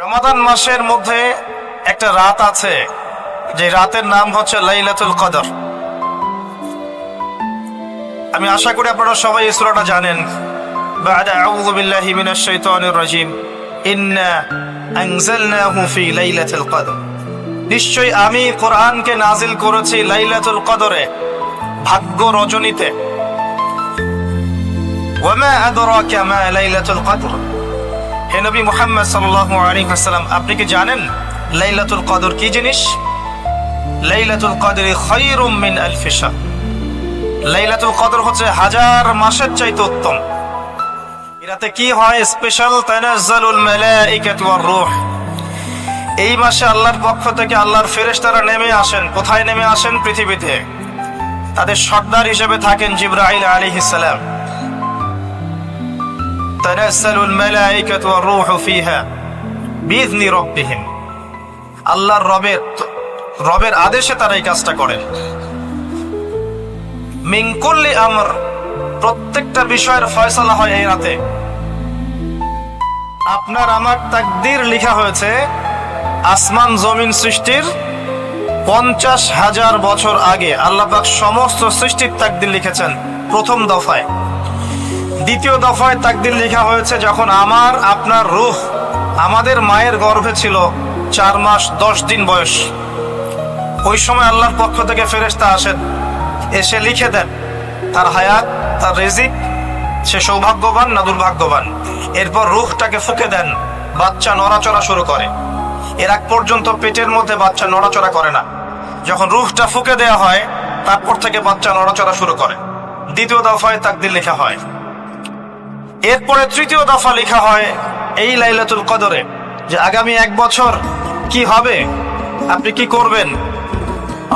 রমাদান মাসের মধ্যে একটা রাত আছে, যে রাতের নাম হচ্ছে লাইলাতুল কদর। আমি আশা করি আপনারা সবাই এই সূরাটা জানেন। বা'দা আউযু বিল্লাহি মিনাশ শাইতানির রাজীম, ইন্না আনজালনাহু ফি লাইলাতুল কদর। নিশ্চয়ই আমি কোরআনকে নাজিল করেছি লাইলাতুল কদরে, ভাগ্য রজনীতে। ওয়া মা আদরাকা মা লাইলাতুল কদর। হে নবী মুহাম্মদ সাল্লাল্লাহু আলাইহি ওয়াসাল্লাম, আপনি কি জানেন লাইলাতুল কদর কি জিনিস? লাইলাতুল কদরি খায়রুম মিন আলফি শাহর। লাইলাতুল কদর হচ্ছে হাজার মাসের চাইতে উত্তম। এরাতে কি হয় স্পেশাল? তানাজ্জালুল মালাইকাতু ওয়ার রূহ। এই মাসে আল্লাহর পক্ষ থেকে আল্লাহর ফেরেশতারা নেমে আসেন। কোথায় নেমে আসেন? পৃথিবীতে। তাদের সর্দার হিসেবে থাকেন জিবরাইল আলাইহিস সালাম। তানাজ্জালুল মালাইকাতু ওয়ার রূহু ফিহা বিইذনি রাব্বিহিম। আল্লাহর রবের আদেশে তারা এই কাজটা করেন। মিন কুল্লি আমর, প্রত্যেকটা বিষয়ের ফয়সালা হয় এই রাতে। আপনার আমার তাকদীর লেখা হয়েছে আসমান জমিন সৃষ্টির 50,000 বছর আগে। আল্লাহ পাক সমস্ত সৃষ্টির তাকদীর লিখেছেন প্রথম দফায়। দ্বিতীয় দফায় তাকদীর লেখা হয়েছে যখন আমার আপনার রূহ আমাদের মায়ের গর্ভে ছিল 4 মাস 10 দিন বয়স। ওই সময় আল্লাহর পক্ষ থেকে ফেরেশতা আসেন, এসে লিখে দেন তার হায়াত, তার রিজিক, সে সৌভাগ্যবান না দুর্ভাগ্যবান। এরপর রূহটাকে ফুঁকে দেন, বাচ্চা নড়াচড়া শুরু করে। এর আগ পর্যন্ত পেটের মধ্যে বাচ্চা নড়াচড়া করে না। যখন রূহটা ফুঁকে দেওয়া হয় তারপর থেকে বাচ্চা নড়াচড়া শুরু করে। দ্বিতীয় দফায় তাকদীর লেখা হয়। এরপরে তৃতীয় দফা লেখা হয় এই লাইলাতুল কদরে, যে আগামী 1 বছর কি হবে, আপনি কি করবেন।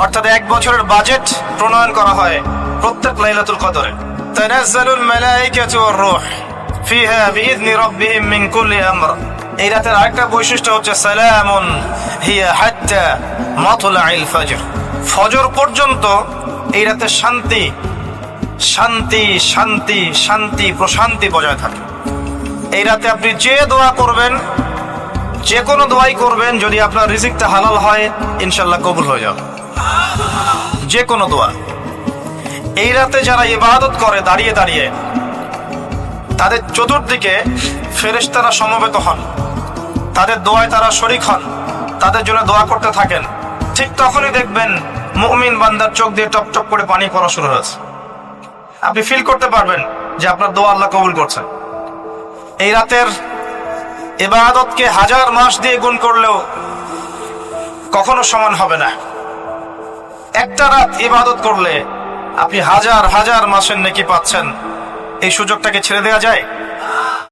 অর্থাৎ 1 বছরের বাজেট প্রণয়ন করা হয় প্রত্যেক লাইলাতুল কদরে। তানাজ্জালুল মালাইকাতু ওয়ার রূহ ফিহা বিইذনি রাব্বিহিম মিন কুল্লি আমর। এই রাতের আরেকটা বৈশিষ্ট্য হচ্ছে সালামুন হিয়া হাত্তা মাতলাইল ফজর। ফজর পর্যন্ত এই রাতে শান্তি শান্তি শান্তি শান্তি প্রশান্তি বজায় থাকে। এই রাতে আপনি যে দোয়া করবেন, যে কোনো দোয়াই করবেন, যদি আপনার রিজিকটা হালাল হয় ইনশাআল্লাহ কবুল হয়ে যাবে। যে কোনো দোয়া। এই রাতে যারা ইবাদত করে দাঁড়িয়ে দাঁড়িয়ে, তাদের চতুর্দিকে ফেরেশতারা সমবেত হন, তাদের দোয়ায় তারা শরীক হন, তাদের জন্য দোয়া করতে থাকেন। ঠিক তখনই দেখবেন মুমিন বান্দার চোখ দিয়ে টপ টপ করে পানি পড়া শুরু হয়েছে। আপনি ফিল করতে পারবেন যে আপনার দোয়া আল্লাহ কবুল করছেন। এই রাতের ইবাদতকে 1000 মাস দিয়ে গুণ করলেও কখনো সমান হবে না। একটা রাত ইবাদত করলে আপনি হাজার হাজার মাসের নেকি পাচ্ছেন। এই সুযোগটাকে ছেড়ে দেওয়া যায়?